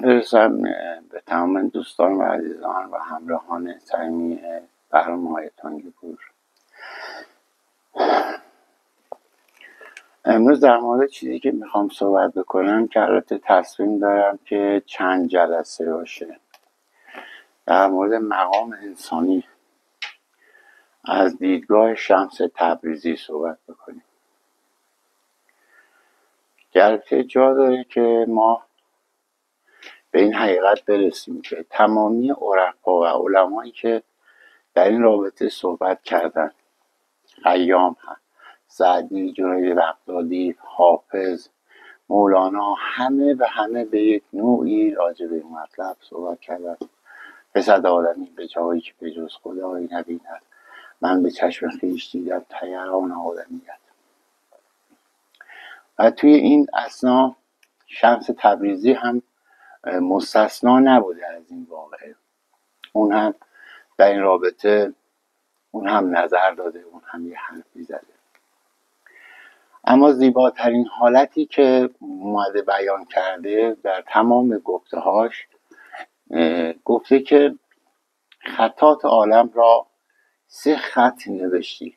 برسم به تمام دوستان و عزیزان و همراهان صمیمی برنامه‌های تانگی پور. امروز در مورد چیزی که میخوام صحبت بکنم که البته تصمیم دارم که چند جلسه باشه، در مورد مقام انسانی از دیدگاه شمس تبریزی صحبت بکنیم. البته جا داره که ما به این حقیقت برسیم که تمامی عرفا و علمایی که در این رابطه صحبت کردن، خیام، سعدی، جنید بغدادی، حافظ، مولانا، همه به یک نوعی راجع به این مطلب صحبت کردن. فساد عالمی به جایی که به جز خدایی نبیند، من به چشم خویش دیدم طیران آدمیت. و توی این اثنا شمس تبریزی هم مستثنا نبوده از این واقعه. اون هم در این رابطه اون هم نظر داده، اون هم یه حرفی زده. اما زیباترین حالتی که اومده بیان کرده در تمام گفته‌هاش، گفته که خطات عالم را 3 خط نوشتی.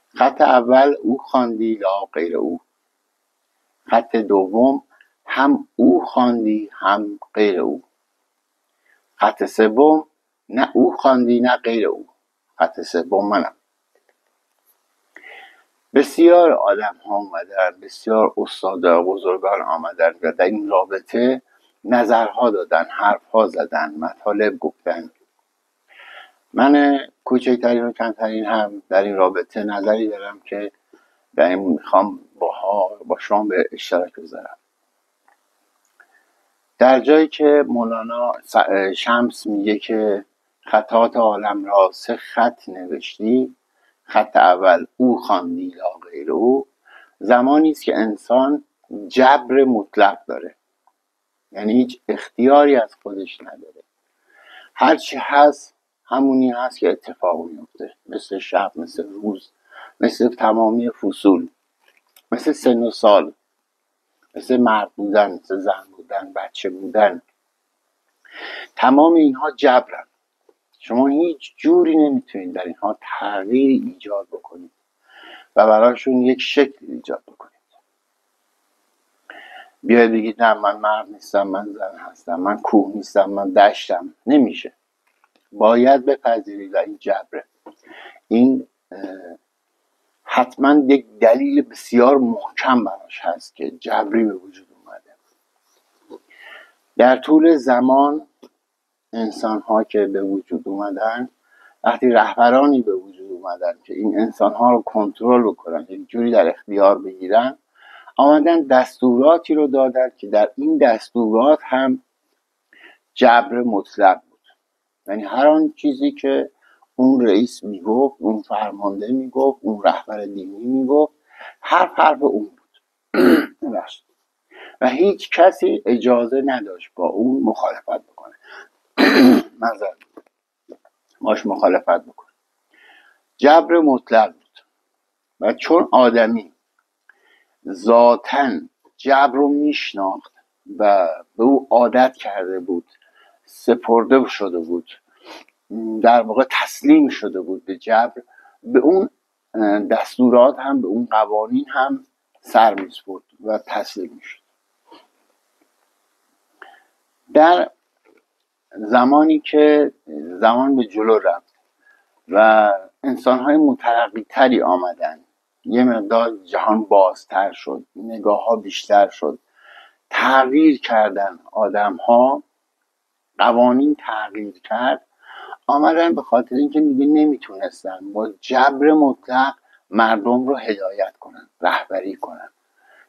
خط اول او خواندی لا غیر او. خط دوم هم او خواندی هم غیر او. خط سوم نه او خواندی نه غیر او. خط سوم منم. بسیار آدم ها آمدن، بسیار استادا بزرگان آمدن و در این رابطه نظرها دادن، حرفها زدن، مطالب گفتن. من کوچکترین و کمترین هم در این رابطه نظری دارم که در این میخوام با شما به اشتراک بذارم. در جایی که مولانا شمس میگه که خطات عالم را 3 خط نوشتی، خط اول او خواندی لا غیر او، زمانی است که انسان جبر مطلق داره، یعنی هیچ اختیاری از خودش نداره. هرچی هست همونی هست که اتفاق میفته، مثل شب، مثل روز، مثل تمامی فصول، مثل سن و سال، مثل مرد بودن، مثل زن بودن، بچه بودن. تمام اینها جبرن. شما هیچ جوری نمیتونید در اینها تغییر ایجاد بکنید و برایشون یک شکل ایجاد بکنید. بیاید بگید نه من مرد نیستم، من زن هستم، من کوه نیستم، من دشتم. نمیشه. باید بپذیرید و این جبره. این حتما یک دلیل بسیار محکم براش هست که جبری به وجود اومده. در طول زمان انسان ها که به وجود اومدن، وقتی رهبرانی به وجود اومدن که این انسان ها رو کنترل بکنن، یک جوری در اختیار بگیرن، آمدن دستوراتی رو دادن که در این دستورات هم جبر مطلق بود. یعنی هر آن چیزی که اون رئیس میگفت، اون فرمانده میگفت، اون رهبر دینی میگفت، حرف اون بود. و هیچ کسی اجازه نداشت با اون مخالفت بکنه. باش مخالفت بکنه. جبر مطلق بود. و چون آدمی ذاتاً جبر رو میشناخت و به او عادت کرده بود، سپرده شده بود، در واقع تسلیم شده بود به جبر، به اون دستورات هم، به اون قوانین هم سر میسپرد و تسلیم میشد. در زمانی که زمان به جلو رفت و انسان‌های مترقی‌تری آمدن، یه مقدار جهان بازتر شد، نگاه‌ها بیشتر شد، تغییر کردن آدم‌ها، قوانین تغییر کرد، آمدن به خاطر اینکه میگه نمیتونستن با جبر مطلق مردم رو هدایت کنن، رهبری کنن،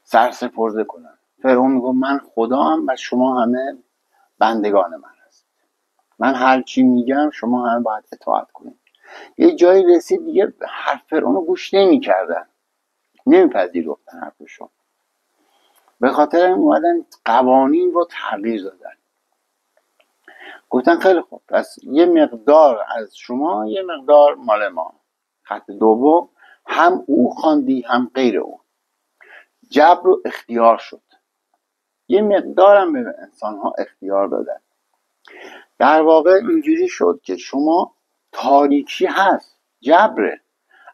سرسپرده کنن. فرعون میگه من خدام و شما همه بندگان من هست. من هر چی میگم شما همه باید اطاعت کنید. یه جایی رسید دیگه حرف فرعون رو گوش نمی‌کردن، نمیپذیرفتن حرفشون. به خاطر این اومدن قوانین رو تغییر دادن. گفتن خیلی خوب، پس یه مقدار از شما، یه مقدار مال ما. خط دوم هم او خواندی هم غیر او. جبر و اختیار شد. یه مقدارم به انسان ها اختیار دادن. در واقع اینجوری شد که شما تاریکی هست، جبره،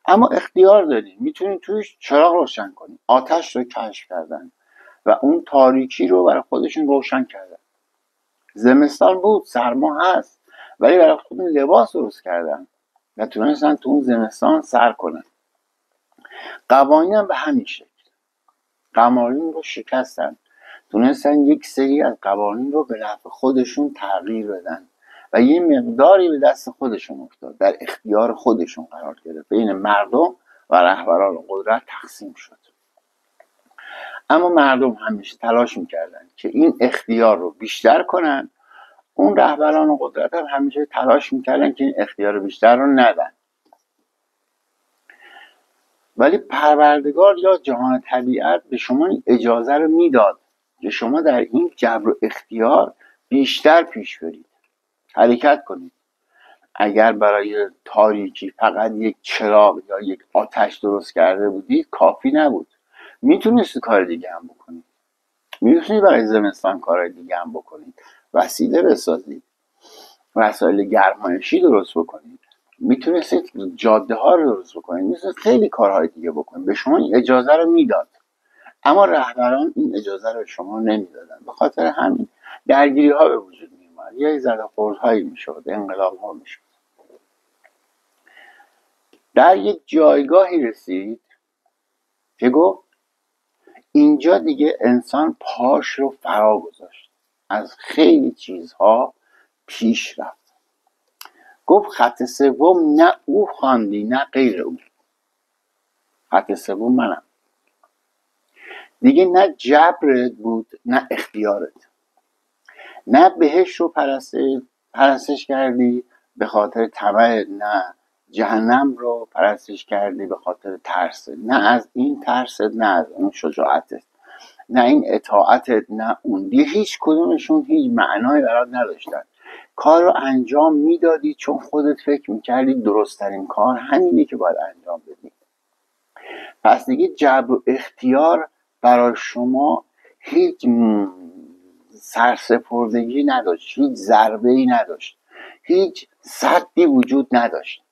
اما اختیار دارید، میتونید توش چراغ روشن کنید. آتش رو کشف کردن و اون تاریکی رو برای خودشون روشن کردن. زمستان بود، سرما هست، ولی برای خودشون لباس درست کردن و تونستن تو اون زمستان سر کنن. قوانین هم به همین شکل، قوانین رو شکستن، تونستن یک سری از قوانین رو به نفع خودشون تغییر بدن و یه مقداری به دست خودشون افتاد، در اختیار خودشون قرار گرفت، بین مردم و رهبران قدرت تقسیم شد. اما مردم همیشه تلاش میکردن که این اختیار رو بیشتر کنن، اون رهبران قدرت هم همیشه تلاش میکردن که این اختیار بیشتر رو ندن. ولی پروردگار یا جهان طبیعت به شما این اجازه رو میداد که شما در این جبر و اختیار بیشتر پیش برید، حرکت کنید. اگر برای تاریکی فقط یک چراغ یا یک آتش درست کرده بودید کافی نبود، میتونستی کار دیگه هم بکنید، میتونید برای زمستان کار دیگه هم بکنید، وسیله بسازید، وسایل گرمایشی درست بکنید، میتونستید جاده ها رو درست بکنید، میتونستید خیلی کارهای دیگه بکنید. به شما این اجازه رو میداد، اما رهبران این اجازه رو شما نمیدادن. به خاطر همین درگیری ها به وجود می اومد، یه زده‌خوردهایی میشد، انقلاب ها میشد. در یک جایگاهی رسید که گفت اینجا دیگه انسان پاش رو فرا گذاشت، از خیلی چیزها پیش رفت. گفت خط سوم نه او خواندی نه غیر او، خط سوم منم. دیگه نه جبرت بود نه اختیارت، نه بهش رو پرستش کردی به خاطر طمع، نه جهنم رو پرستش کردی به خاطر ترس، نه از این ترست نه از اون شجاعتت، نه این اطاعتت نه اون. دیگه هیچ کدومشون هیچ معنایی برات نداشتن. کار رو انجام میدادی چون خودت فکر میکردی درستترین کار همینی که باید انجام بدی. پس دیگه جبر و اختیار برای شما هیچ سرسپردگی نداشت، هیچ ضربه‌ای نداشت، هیچ سدی وجود نداشت.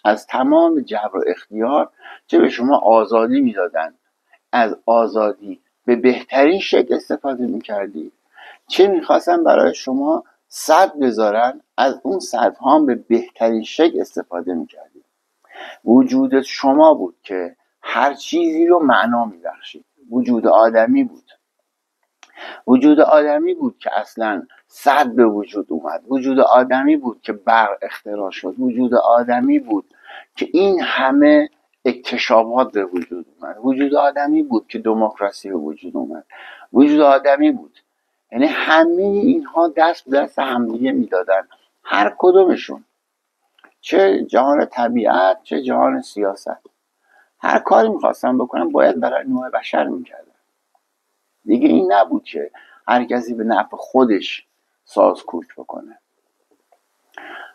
از تمام جبر و اختیار چه به شما آزادی میدادن، از آزادی به بهترین شکل استفاده میکردی، چه میخواستن برای شما سد بذارن، از اون سدها هم به بهترین شکل استفاده میکردی. وجود شما بود که هر چیزی رو معنا میبخشید. وجود آدمی بود، وجود آدمی بود که اصلا سد به وجود اومد. وجود آدمی بود که برق اختراع شد. وجود آدمی بود که این همه اکتشافات به وجود اومد. وجود آدمی بود که دموکراسی به وجود اومد. وجود آدمی بود. یعنی همه اینها دست به دست همدیگه میدادن، هر کدومشون، چه جهان طبیعت چه جهان سیاست. هر کاری میخواستن بکنن باید برای نوع بشر میکردن. دیگه این نبود که هر کسی به نفع خودش سازکوچ بکنه.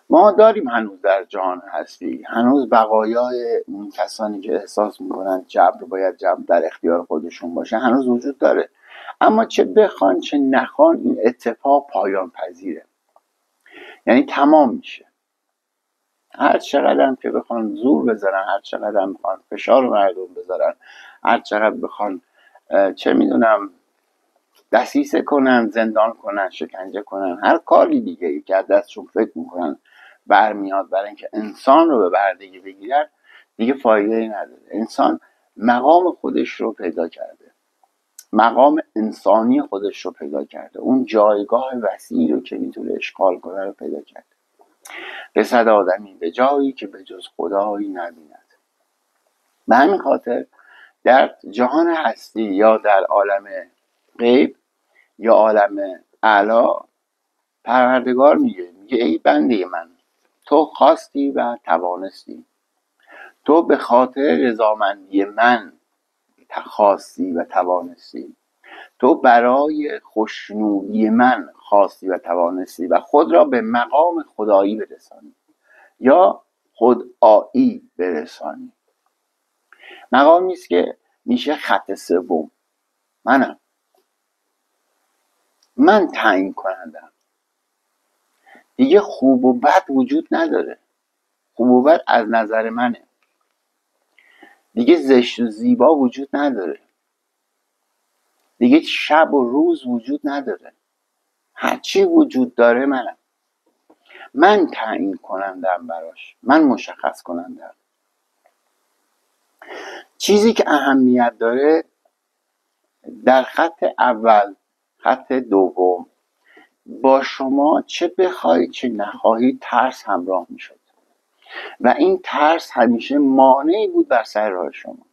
ما داریم هنوز در جهان هستی، هنوز بقایای اون کسانی که احساس میکنن جبر باید جبر در اختیار خودشون باشه هنوز وجود داره. اما چه بخوان چه نخوان این اتفاق پایان پذیره، یعنی تمام میشه. هر چقدر که بخوان زور بذارن، هر چقدر بخوان فشار مردم بذارن، هر چقدر بخوان چه میدونم دسیسه کنن، زندان کنن، شکنجه کنن، هر کاری دیگه ای که از دستشون فکر میکنن برمیاد برای اینکه انسان رو به بردگی بگیرن، دیگه فایده ای نداره. انسان مقام خودش رو پیدا کرده، مقام انسانی خودش رو پیدا کرده، اون جایگاه وسیعی رو که میتونه اشغال کنه رو پیدا کرده. رسد آدمی به جایی که به جز خدایی نبیند. به همین خاطر در جهان هستی یا در عالم غیب یا عالم اعلی پروردگار میگه ای بنده من، تو خواستی و توانستی، تو به خاطر رضامندی من خواستی و توانستی، تو برای خوشنودی من خواستی و توانستی و خود را به مقام خدایی برسانی یا خدایی برسانی. مقامی است که میشه خط سوم، منم. من تعیین کنندم. دیگه خوب و بد وجود نداره. خوب و بد از نظر منه. دیگه زشت و زیبا وجود نداره. دیگه شب و روز وجود نداره. هرچی وجود داره منم. من تعیین کنندم براش. من مشخص کنندم. چیزی که اهمیت داره در خط اول، خط دوم، با شما چه بخواهید چه نخواهید ترس همراه می شد و این ترس همیشه مانعی بود بر سر راه شما،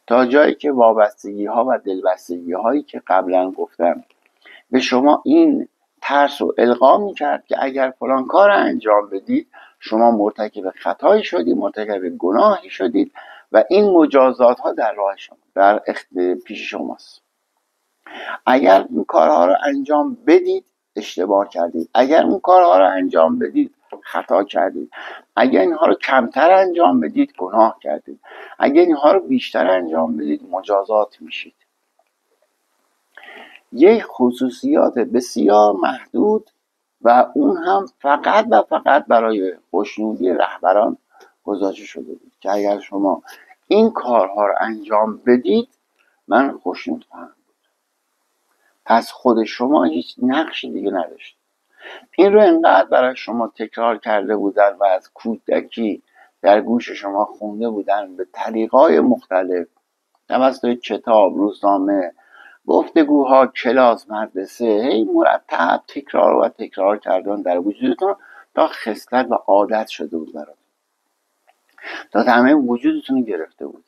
تا جایی که وابستگی ها و دلبستگی هایی که قبلا گفتم به شما این ترس رو القا می کرد که اگر فلان کار انجام بدید شما مرتکب خطایی شدید، مرتکب گناهی شدید و این مجازات ها در راه شما، در پیش شماست. اگر این کارها رو انجام بدید اشتباه کردید، اگر اون کارها رو انجام بدید خطا کردید، اگر اینها رو کمتر انجام بدید گناه کردید، اگر اینها رو بیشتر انجام بدید مجازات میشید. یک خصوصیات بسیار محدود و اون هم فقط و فقط برای خوشنودی رهبران گذاشته شده بود که اگر شما این کارها رو انجام بدید من خوشنود خواهم. پس خود شما هیچ نقشی دیگه نداشت. این رو انقدر برای شما تکرار کرده بودن و از کودکی در گوش شما خونده بودن به طریقای مختلف، توسط کتاب، روزنامه، گفتگوها، کلاس، مدرسه، هی مرتب تکرار و تکرار کردن در وجودتون تا خصلت و عادت شده بود براتون، تا همه وجودتون گرفته بود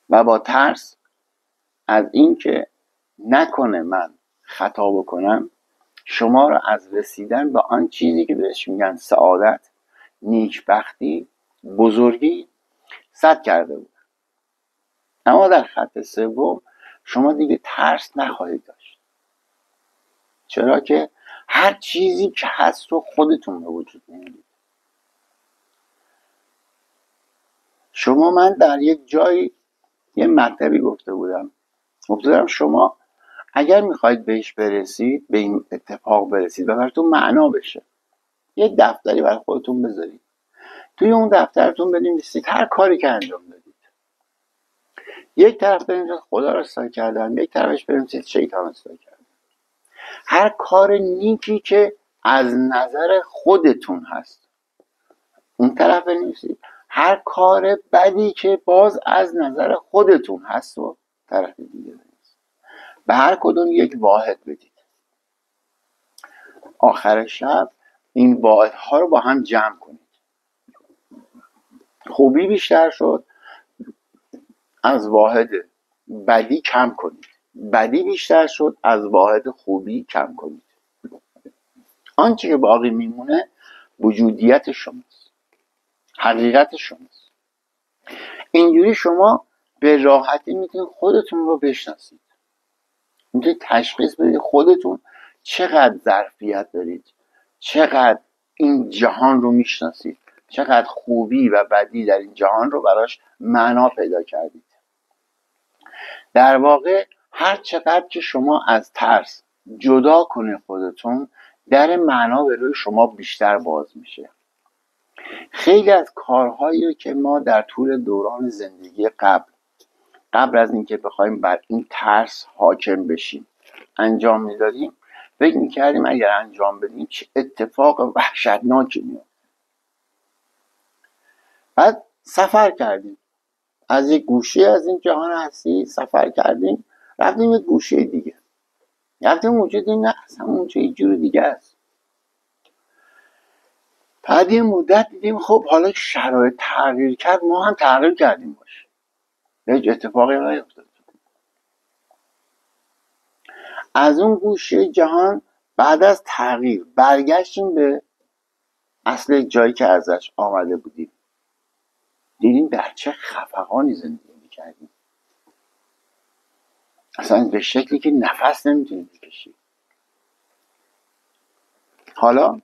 و با ترس از اینکه نکنه من خطا بکنم شما را از رسیدن به آن چیزی که بهش میگن سعادت، نیکبختی، بزرگی سد کرده بود. اما در خط سوم شما دیگه ترس نخواهید داشت، چرا که هر چیزی که هست رو خودتون به وجود میارید. شما، من در یک جایی یه مطلبی گفته بودم شما اگر میخواید بهش برسید، به این اتفاق برسید و براتون معنا بشه، یه دفتری برای خودتون بذارید، توی اون دفترتون بنویسید هر کاری که انجام دادید. یک طرف بنویسید خدا رو اصلاح کردن، یک طرفش بنویسید شیطان اصلاح کردن. هر کار نیکی که از نظر خودتون هست اون طرف بنویسید، هر کار بدی که باز از نظر خودتون هست و طرف دیگه بنویسید. به هر کدوم یک واحد بدید. آخر شب این واحدها رو با هم جمع کنید. خوبی بیشتر شد، از واحد بدی کم کنید. بدی بیشتر شد، از واحد خوبی کم کنید. آنچه که باقی میمونه وجودیت شماست، حقیقت شماست. اینجوری شما به راحتی میتونید خودتون رو بشناسید، میتونید تشخیص بدید خودتون چقدر ظرفیت دارید، چقدر این جهان رو میشناسید، چقدر خوبی و بدی در این جهان رو براش معنا پیدا کردید. در واقع هر چقدر که شما از ترس جدا کنید خودتون، در معنا به روی شما بیشتر باز میشه. خیلی از کارهایی رو که ما در طول دوران زندگی قبل از اینکه بخوایم بر این ترس حاکم بشیم انجام میدادیم، فکر میکردیم اگر انجام بدیم چه اتفاق وحشتناکی میفته. بعد سفر کردیم، از یک گوشه از این جهان هستی سفر کردیم، رفتیم یک گوشه دیگه، رفتیم اونجا دیدیم نه اصلا اونجا یه جور دیگه است. بعد یه مدت دیدیم خب حالا شرایط تغییر کرد، ما هم تغییر کردیم باشه، هیچ اتفاقی نیفتاد. از اون گوشه جهان بعد از تغییر برگشتیم به اصل جایی که ازش آمده بودیم، دیدیم در چه خفقانی زندگی میکردیم، اصلا به شکلی که نفس نمیتونیم بکشیم. حالا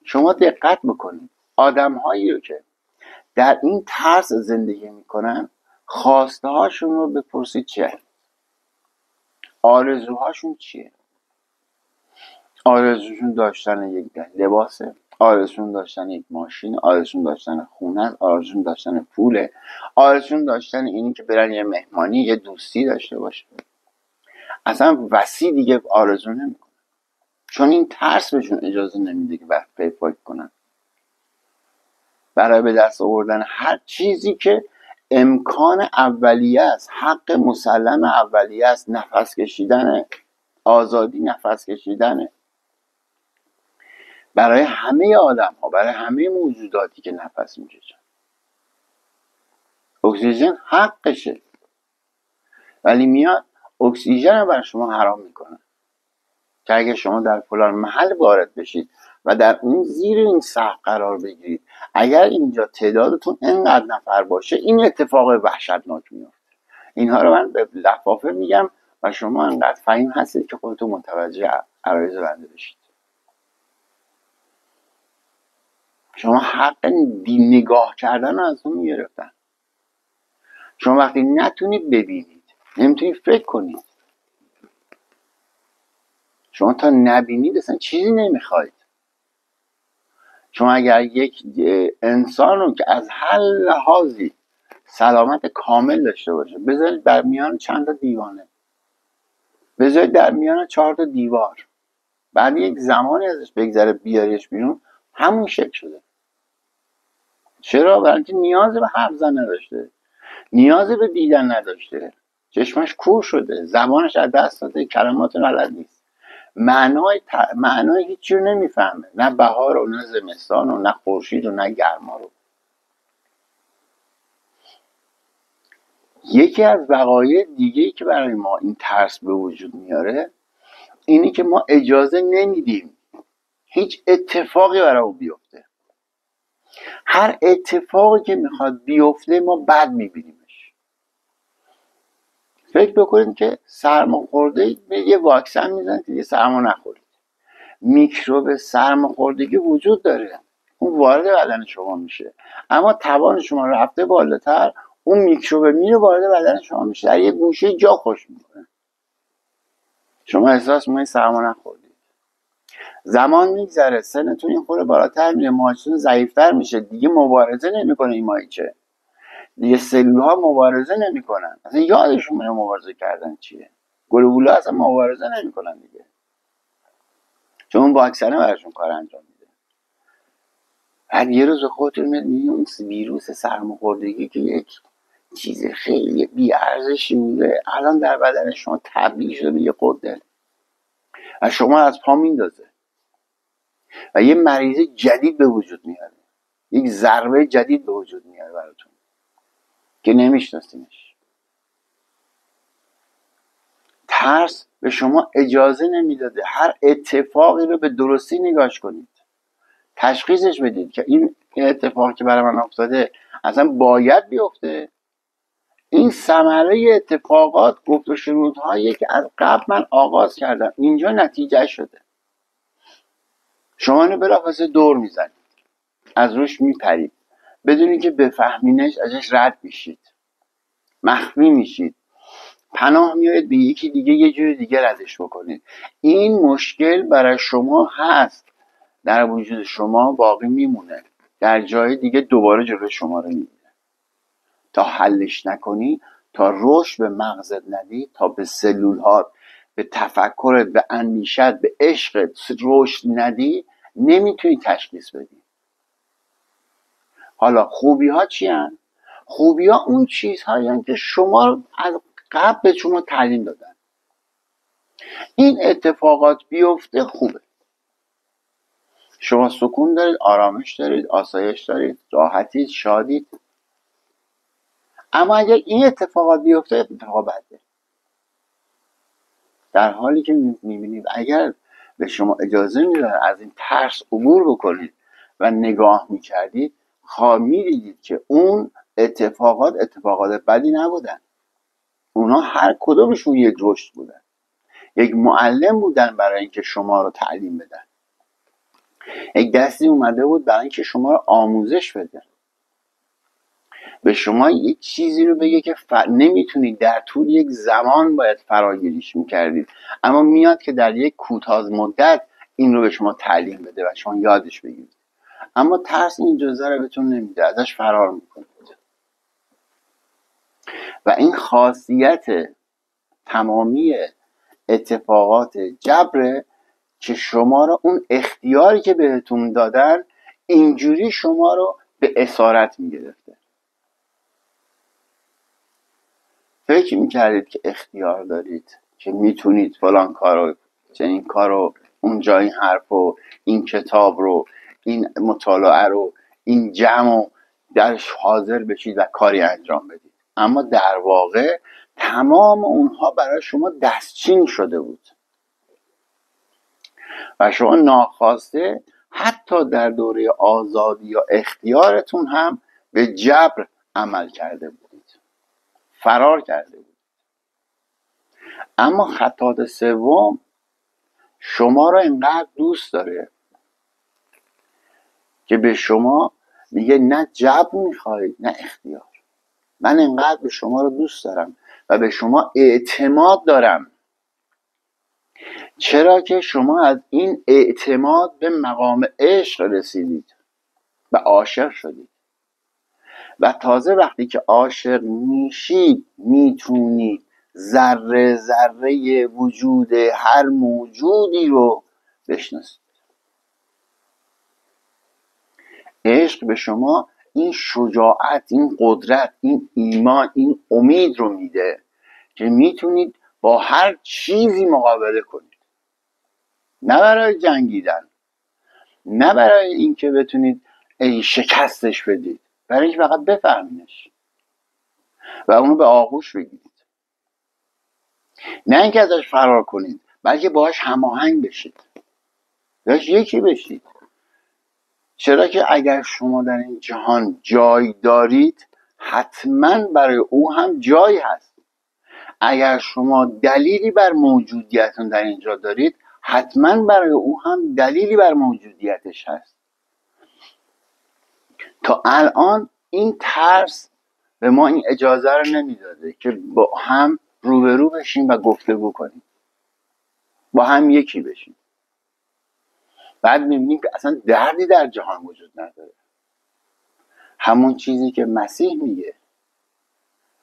شما دقت بکنید، آدم هایی رو که در این طرز زندگی میکنن خواسته هاشون رو بپرسید چه. آرزوهاشون چیه؟ آرزوشون داشتن یک لباسه، آرزوشون داشتن یک ماشین، آرزوشون داشتن خونه، آرزوشون داشتن پوله، آرزوشون داشتن اینی که برن یه مهمانی، یه دوستی داشته باشه. اصلا وسیع دیگه آرزو نمیکنن، چون این ترس بهشون اجازه نمیده که فکر کنن. برای به دست آوردن هر چیزی که امکان اولیه است، حق مسلم اولیه است، نفس کشیدنه، آزادی نفس کشیدنه، برای همه آدم ها، برای همه موجوداتی که نفس میکشن. اکسیژن حقشه، ولی میاد اکسیژن رو برای شما حرام میکنه که اگه شما در فلان محل وارد بشید و در اون زیر این سقف قرار بگیرید، اگر اینجا تعدادتون اینقدر نفر باشه، این اتفاق وحشتناک میفته. اینها رو من به لفافه میگم و شما انقدر فهیم هستید که خودتون متوجه عرایض بنده بشید. شما حق نگاه کردن رو از اون میگرفتن. شما وقتی نتونید ببینید، نمیتونید فکر کنید، شما تا نبینید اصلا چیزی نمیخواید. شما اگر یک انسان رو که از هر لحاظی سلامت کامل داشته باشه، بذارید در میان چند تا دیوانه، بذارید در میان 4 تا دیوار، بعد یک زمانی ازش بگذره بیاریش بیرون، همون شکل شده. چرا؟ برای اینکه نیاز به حرف زدن نداشته، نیاز به دیدن نداشته، چشمش کور شده، زبانش از دست داده، کلمات بلد نیست، معنای هیچی رو نمیفهمه، نه بهار و نه زمستان و نه خورشید و نه گرما رو. یکی از وقایع دیگه‌ای که برای ما این ترس به وجود میاره اینی که ما اجازه نمیدیم هیچ اتفاقی برای او بیفته. هر اتفاقی که میخواد بیفته ما بد میبینیمش. فکر بکنید که سرماخوردگی یه واکسن میزنید که سرما نخورید. میکروب سرماخوردگی وجود داره، اون وارد بدن شما میشه، اما توان شما رفته بالاتر، اون میکروب میره وارد بدن شما میشه، در یه گوشه جا خوش میکنه، شما احساس میکنید سرما نخوردید. زمان میگذره، سنتون این خوره بالاتر میره، ماهیچه‌تون ضعیفتر میشه، دیگه مبارزه نمیکنه این ماهیچه، دیگه سلول ها مبارزه نمیکنن، اصلا یادشون میره مبارزه کردن چیه. گلوبولا اصلا مبارزه نمیکنن دیگه، چون اون واکسنه براشون کار انجام میده. بعد یه روز خودتون میبینید اون ویروس سرماخوردگی که یک چیز خیلی بی‌ارزشی بوده، الان در بدن شما تبدیل شده به یه قده و شما از پا میندازه و یه مریض جدید به وجود میاره، یک ضربه جدید به وجود میاره براتون که نمیشناسینش. ترس به شما اجازه نمیداده هر اتفاقی رو به درستی نگاش کنید، تشخیصش بدید که این اتفاقی که برای من افتاده اصلا باید بیفته. این ثمره اتفاقات، گفت و شنودهایی که از قبل من آغاز کردم، اینجا نتیجه شده. شما اینو بلافاصله دور میزنید، از روش میپرید بدونی که بفهمینش، ازش رد میشید، مخفی میشید، پناه میارید به یکی دیگه، یه جور دیگه ردش بکنید. این مشکل برای شما هست، در وجود شما باقی میمونه، در جای دیگه دوباره جلوی شما رو میگیره. تا حلش نکنی، تا رشد به مغزت ندی، تا به سلول ها، به تفکرت، به اندیشت، به عشقت رشد ندی، نمیتونی تشخیص بدی. حالا خوبی ها چی هن؟ خوبی ها اون چیزهایی هن که شما از قبل به شما تعلیم دادن. این اتفاقات بیفته خوبه، شما سکون دارید، آرامش دارید، آسایش دارید، راحتید، شادید. اما اگر این اتفاقات بیفته، اتفاق بده. در حالی که میبینید اگر به شما اجازه میدن از این ترس عبور بکنید و نگاه میکردید، میدیدید که اون اتفاقات بدی نبودن. اونا هر کدومشون یک رشد بودن، یک معلم بودن برای اینکه شما رو تعلیم بدن، یک دستی اومده بود برای اینکه شما رو آموزش بده. به شما یک چیزی رو بگه که نمیتونید، در طول یک زمان باید فراگیریش میکردید، اما میاد که در یک کوتاه مدت این رو به شما تعلیم بده و شما یادش بگیرید. اما ترس این جزء رو بهتون نمیده، ازش فرار میکنید. و این خاصیت تمامی اتفاقات جبره که شما رو، اون اختیاری که بهتون دادن اینجوری شما رو به اسارت میگرفته. فکر میکردید که اختیار دارید، که میتونید فلان کارو، چنین کارو، اونجا این حرفو، این کتاب رو، این مطالعه رو، این جمع درش حاضر بشید و کاری انجام بدید. اما در واقع تمام اونها برای شما دستچین شده بود و شما ناخواسته حتی در دوره آزادی یا اختیارتون هم به جبر عمل کرده بودید، فرار کرده بودید. اما خطات سوم شما را اینقدر دوست داره که به شما میگه نه جبر میخواید نه اختیار، من اینقدر به شما رو دوست دارم و به شما اعتماد دارم. چرا که شما از این اعتماد به مقام عشق رسیدید و عاشق شدید و تازه وقتی که عاشق میشید میتونید ذره ذره وجود هر موجودی رو بشناسید. عشق به شما این شجاعت، این قدرت، این ایمان، این امید رو میده که میتونید با هر چیزی مقابله کنید. نه برای جنگیدن، نه برای اینکه بتونید شکستش بدید، برای اینکه فقط بفهمینش و اونو به آغوش بگیرید. نه اینکه ازش فرار کنید، بلکه باهاش هماهنگ بشید، باهاش یکی بشید. چرا که اگر شما در این جهان جای دارید، حتما برای او هم جایی هست. اگر شما دلیلی بر موجودیتتون در اینجا دارید، حتما برای او هم دلیلی بر موجودیتش هست. تا الان این ترس به ما این اجازه رو نمیداده که با هم روبرو بشیم و گفتگو کنیم، با هم یکی بشیم. بعد میبینیم که اصلا دردی در جهان وجود نداره. همون چیزی که مسیح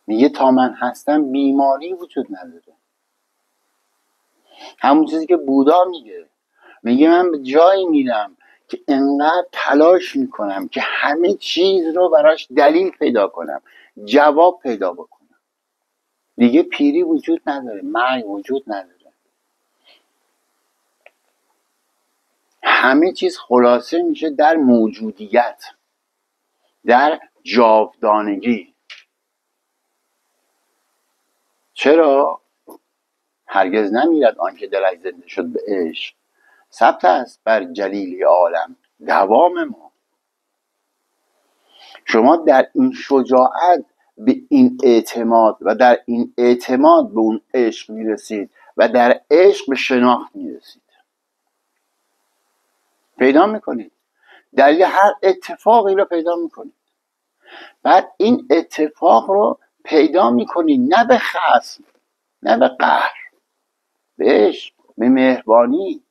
میگه تا من هستم بیماری وجود نداره. همون چیزی که بودا میگه من به جایی میرم که انقدر تلاش میکنم که همه چیز رو براش دلیل پیدا کنم، جواب پیدا بکنم. دیگه پیری وجود نداره، مرگ وجود نداره. همه چیز خلاصه میشه در موجودیت، در جاودانگی. چرا؟ هرگز نمیرد آنکه دلش زنده شد به عشق، ثبت است بر جلیلی عالم دوام ما. شما در این شجاعت به این اعتماد و در این اعتماد به اون عشق میرسید و در عشق به شناخت میرسید. پیدا میکنید دلیل هر اتفاقی رو پیدا میکنید. بعد این اتفاق رو پیدا میکنید نه به خصم، نه به قهر، به عشق، به مهربانی.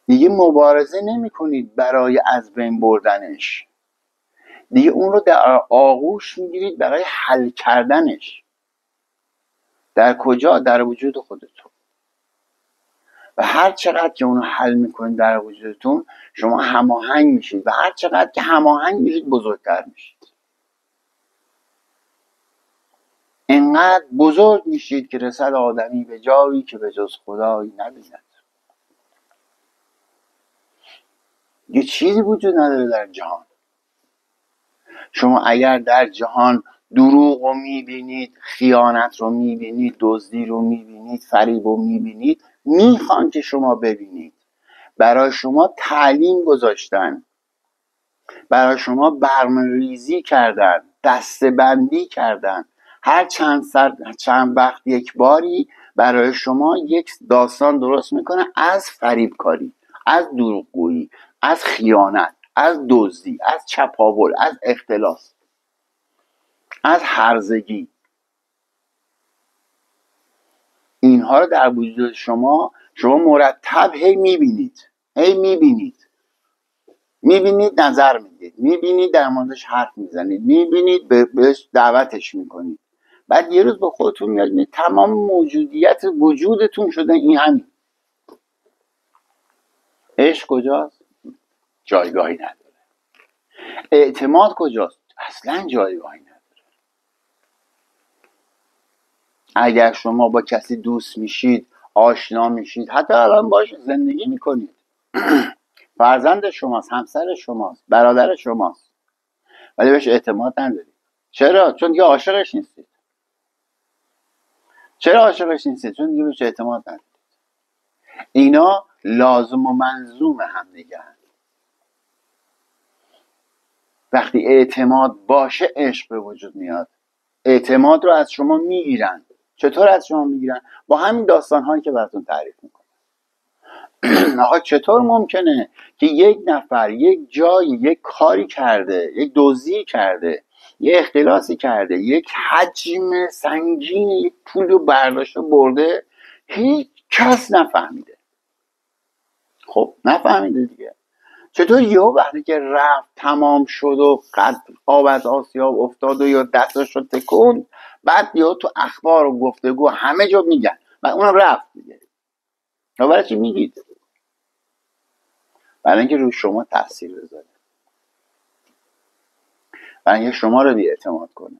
دیگه مبارزه نمی کنید برای از بین بردنش، دیگه اون رو در آغوش میگیرید برای حل کردنش. در کجا؟ در وجود خودتون. و هر چقدر که اون رو حل میکنید در وجودتون، شما هماهنگ میشید و هر چقدر که هماهنگ میشید بزرگتر میشید. انقدر بزرگ میشید که رسد آدمی به جایی که به جز خدایی نبیند. یه چیزی وجود نداره در جهان. شما اگر در جهان دروغ رو میبینید، خیانت رو میبینید، دزدی رو میبینید، فریب رو میبینید، میخوان که شما ببینید. برای شما تعلیم گذاشتن، برای شما برنامه‌ریزی کردن، دسته‌بندی کردن. هر چند وقت یک باری برای شما یک داستان درست میکنه از فریبکاری، از دروغگویی، از خیانت، از دزدی، از چپاول، از اختلاس، از هرزگی. اینها رو در وجود شما مرتب هی میبینید، نظر میدید، میبینید، در موردش حرف میزنید، میبینید، بهش دعوتش میکنید. بعد یه روز به خودتون میاد تمام موجودیت وجودتون شده این همین. عشق کجاست؟ جایگاهی نداره. اعتماد کجاست؟ اصلا جایگاهی نداره. اگر شما با کسی دوست میشید، آشنا میشید، حتی الان باش زندگی میکنید، فرزند شماست، همسر شماست، برادر شماست، ولی بهش اعتماد ندارید. چرا؟ چون دیگه عاشقش نیستید. چرا عاشقش نیستید؟ چون دیگه بهش اعتماد ندارید. اینا لازم و منظوم هم دیگه هست. وقتی اعتماد باشه عشق به وجود میاد. اعتماد رو از شما میگیرن. چطور از شما میگیرن؟ با همین داستان هایی که براتون تعریف میکنم. آقا چطور ممکنه که یک نفر یک جایی یک کاری کرده، یک دزدی کرده، یک اختلاسی کرده، یک حجم سنگین یک پول رو برداشته برده، هیچ کس نفهمیده؟ خب نفهمیده دیگه. چطور یهو وقتی که رفت تمام شد و آب از آسیاب افتاد و یا دستش رو تکون، بعد یهو تو اخبار و گفتگو همه جا میگن و اونم رفت دیگه. برای چی میگید؟ برای اینکه روی شما تاثیر بذاره، برای اینکه شما رو بی‌اعتماد کنه.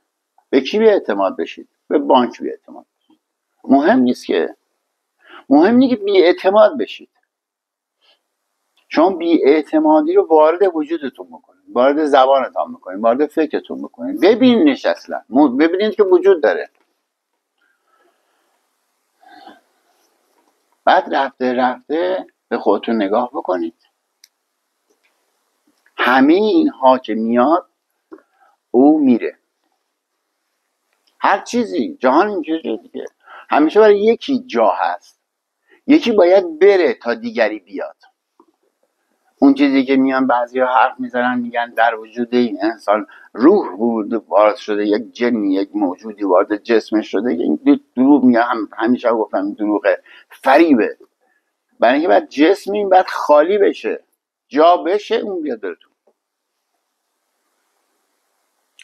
به کی بی‌اعتماد بشید؟ به بانک بی‌اعتماد بشید. مهم نیست که بی‌اعتماد بشید. شما بی‌اعتمادی رو وارد وجودتون بکنید، وارد زبانتون بکنید، وارد فکرتون بکنید. ببینینش اصلا، ببینید که وجود داره. بعد رفته رفته به خودتون نگاه بکنید. همه اینها که میاد او میره. هر چیزی جهان اینجوریه دیگه. همیشه برای یکی جا هست، یکی باید بره تا دیگری بیاد. اون چیزی که میان بعضیا حرف میزنن میگن در وجود این انسان روح بود وارد شده، یک جنی، یک موجودی وارد جسمش شده، این دروغ میگن. همیشه گفتم دروغه، فریبه. برای اینکه بعد جسم این بعد خالی بشه، جا بشه، اون بیاد بره تو.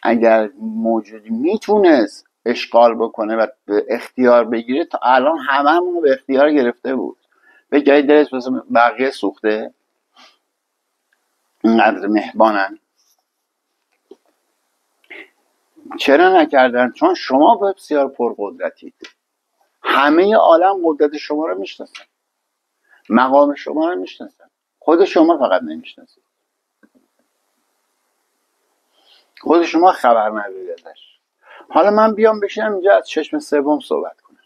اگر موجودی میتونست اشغال بکنه و به اختیار بگیره، تا الان هممون رو به اختیار گرفته بود. بگید دلش واسه بقیه سوخته، اینقدر مهربانن. چرا نکردن؟ چون شما بسیار پرقدرتید. همه عالم قدرت شما رو میشناسن، مقام شما رو میشناسن، خود شما فقط نمیشناسید. خود شما خبر ندارید ازش. حالا من بیام بشینم اینجا از چشم سوم صحبت کنم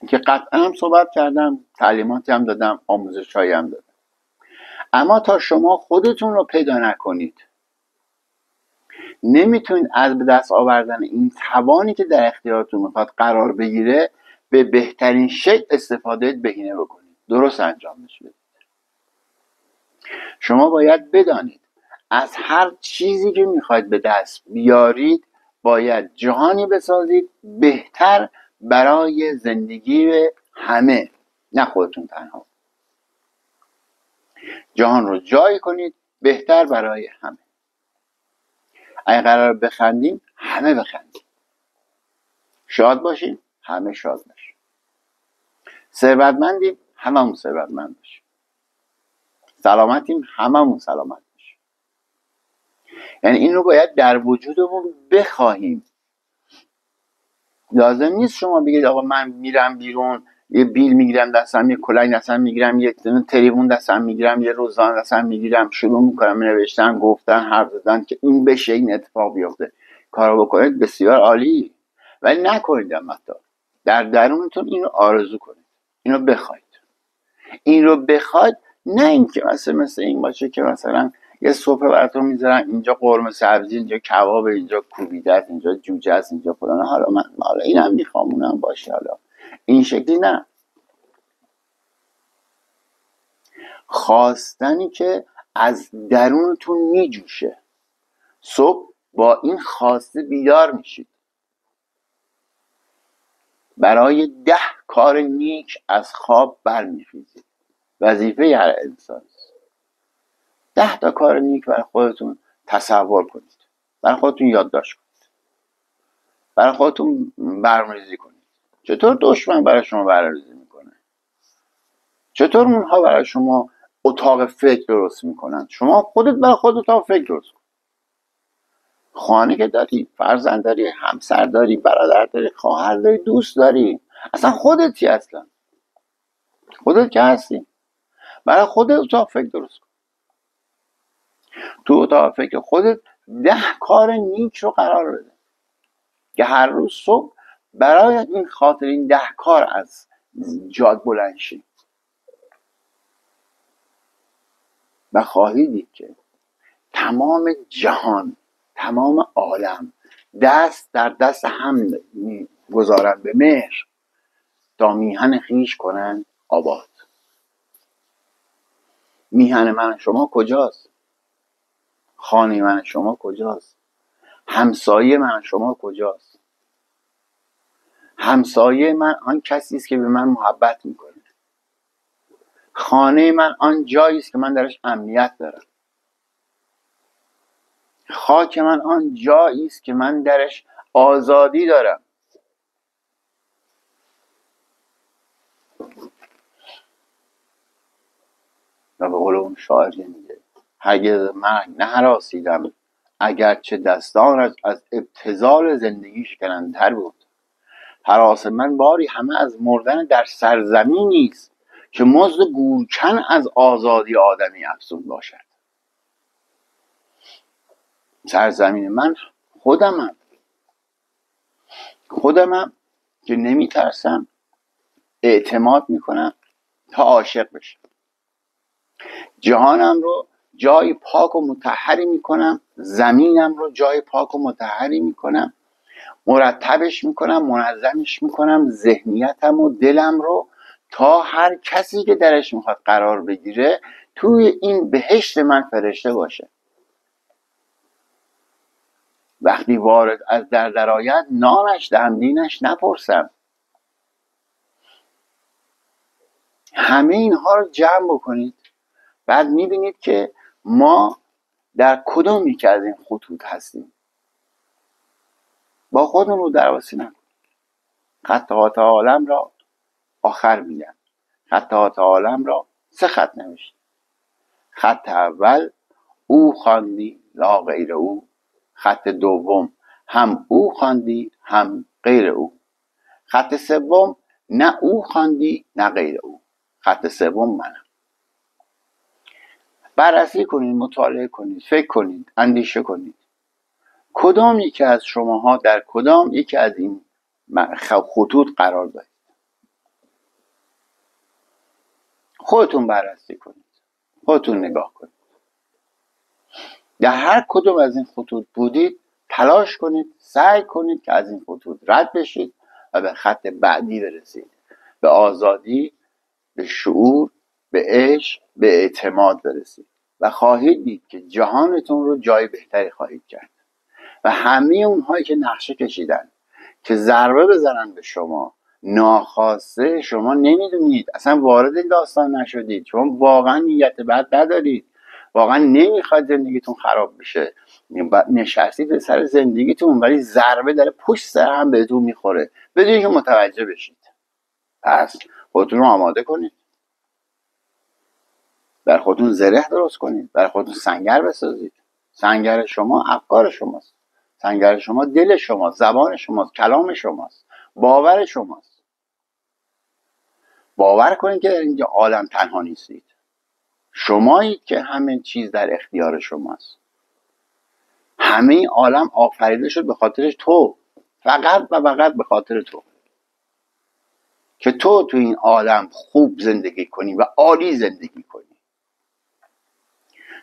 که قطعا هم صحبت کردم، تعلیماتی هم دادم، آموزش هایی هم دادم، اما تا شما خودتون رو پیدا نکنید، نمیتونید از به دست آوردن این توانی که در اختیارتون میخواد قرار بگیره به بهترین شکل استفاده بهینه بکنید، درست انجامش بدید. شما باید بدانید از هر چیزی که میخواید به دست بیارید باید جهانی بسازید بهتر برای زندگی همه، نه خودتون تنها. جهان رو جای کنید بهتر برای همه. اگه قرار بخندیم همه بخندیم، شاد باشیم همه شاد باشیم، ثروتمندیم هممون ثروتمند باشیم، سلامتیم هممون سلامت باشیم. یعنی این رو باید در وجودمون بخواهیم. لازم نیست شما بگید آقا من میرم بیرون یه بیل میگیرم دستم، یه کلنگ دستم میگیرم، یه تریبون دستم میگیرم، یه روزنامه دستم میگیرم، شروع میکنم نوشتن، گفتن، حرف زدن که این بشه، این اتفاق بیفته. کارو بکنید بسیار عالی، ولی نکنید. حتی در درونتون اینو آرزو کنید، اینو بخواید. این رو بخواید، نه اینکه مثل این باشه که مثلا یه سفره براتون میذارن، اینجا قرمه سبزی، اینجا کباب، اینجا کوبیده است، اینجا جوجه است، اینجا فلان. حالا اینم میخوام اونم باشه. حالا این شکلی نه. خواستنی که از درونتون میجوشه. صبح با این خواسته بیدار میشید برای 10 کار نیک از خواب برمیخیزید. وظیفه هر انسان است. 10 تا کار نیک برای خودتون تصور کنید، برای خودتون یادداشت کنید، برای خودتون برنامه‌ریزی کنید. چطور دشمن برای شما برنامه‌ریزی میکنه؟ چطور اونها برای شما اتاق فکر درست میکنن؟ شما خودت برای خودت اتاق فکر درست کن. خانه که داری، فرزند داری، همسر داری، برادر داری، خواهر داری، دوست داری، اصلا خودتی. اصلا خودت که هستی. برای خودت اتاق فکر درست کن. تو اتاق فکر خودت 10 کار نیک رو قرار بده که هر روز صبح برای این خاطر این 10 کار از جاد بلند شی و خواهی دید که تمام جهان، تمام عالم دست در دست هم گذارن به مهر تا میهن خیش کنن آباد. میهن من شما کجاست؟ خانه من شما کجاست؟ همسایه من شما کجاست؟ همسایه من آن کسی است که به من محبت میکنه. خانه من آن جایی است که من درش امنیت دارم. خاک من آن جایی است که من درش آزادی دارم. و به قول اون شاعر میگه هرگز مرگ نهراسیدم، اگرچه دستانش از ابتذال زندگی شکننتر بود. هراس من باری همه از مردن در سرزمینی است که مزد گورکن از آزادی آدمی افزون باشد. سرزمین من خودمم که نمیترسم، اعتماد میکنم تا عاشق بشم. جهانم رو جای پاک و مطهری میکنم، زمینم رو جای پاک و مطهری میکنم، مرتبش میکنم، منظمش میکنم، ذهنیتم و دلم رو تا هر کسی که درش میخواد قرار بگیره توی این بهشت من فرشته باشه. وقتی وارد از در آید نامش دهم دینش نپرسم. همه اینها رو جمع بکنید، بعد میبینید که ما در کدوم یکی از این خطوط هستیم. با خودمون رو درواسی نکن. خطات عالم را آخر میگن. خطات عالم را 3 خط نوشت. خط اول او خواندی لا غیر او. خط دوم هم او خواندی هم غیر او. خط سوم نه او خواندی نه غیر او. خط سوم منم. بررسی کنید، مطالعه کنید، فکر کنید، اندیشه کنید. کدام یکی از شماها در کدام یکی از این خطوط قرار دارید؟ خودتون بررسی کنید، خودتون نگاه کنید. در هر کدوم از این خطوط بودید تلاش کنید، سعی کنید که از این خطوط رد بشید و به خط بعدی برسید. به آزادی، به شعور، به عشق، به اعتماد برسید و خواهید دید که جهانتون رو جای بهتری خواهید کرد. و همه اونهایی که نقشه کشیدن که ضربه بزنن به شما ناخواسته، شما نمیدونید، اصلا وارد این داستان نشدید، شما واقعا نیت بد ندارید، واقعا نمیخواد زندگیتون خراب بشه، نشستید به سر زندگیتون ولی ضربه داره پشت سر هم بهتون میخوره بدون اینکه متوجه بشید. پس خودتون رو آماده کنید، در خودتون زره درست کنید، در خودتون سنگر بسازید. سنگر شما افکار شماست، سنگر شما دل شماست، زبان شماست، کلام شماست، باور شماست. باور کنید که در اینجا عالم تنها نیستید. شمایید که همه چیز در اختیار شماست. همه این عالم آفریده شد به خاطر تو، فقط و فقط به خاطر تو، که تو این عالم خوب زندگی کنی و عالی زندگی کنی.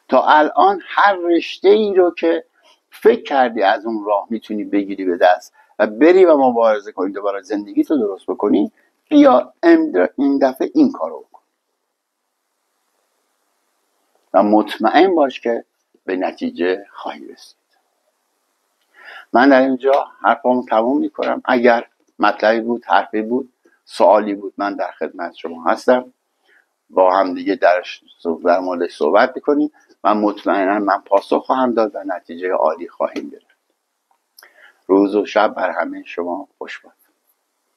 تا الان هر رشته ای رو که فکر کردی از اون راه میتونی بگیری به دست و بری و مبارزه کنی دوباره زندگی تو درست بکنی، بیا این دفعه این کارو بکن. و مطمئن باش که به نتیجه خواهی رسید. من در اینجا حرفامو تموم میکنم. اگر مطلبی بود، حرفی بود، سوالی بود، من در خدمت شما هستم. با هم دیگه در مورد صحبت میکنیم و مطمئنا من پاسخ خواهم داد و نتیجه عالی خواهیم گرفت. روز و شب بر همه شما خوش باد.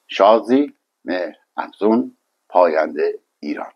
شازی مهر افزون، پاینده ایران.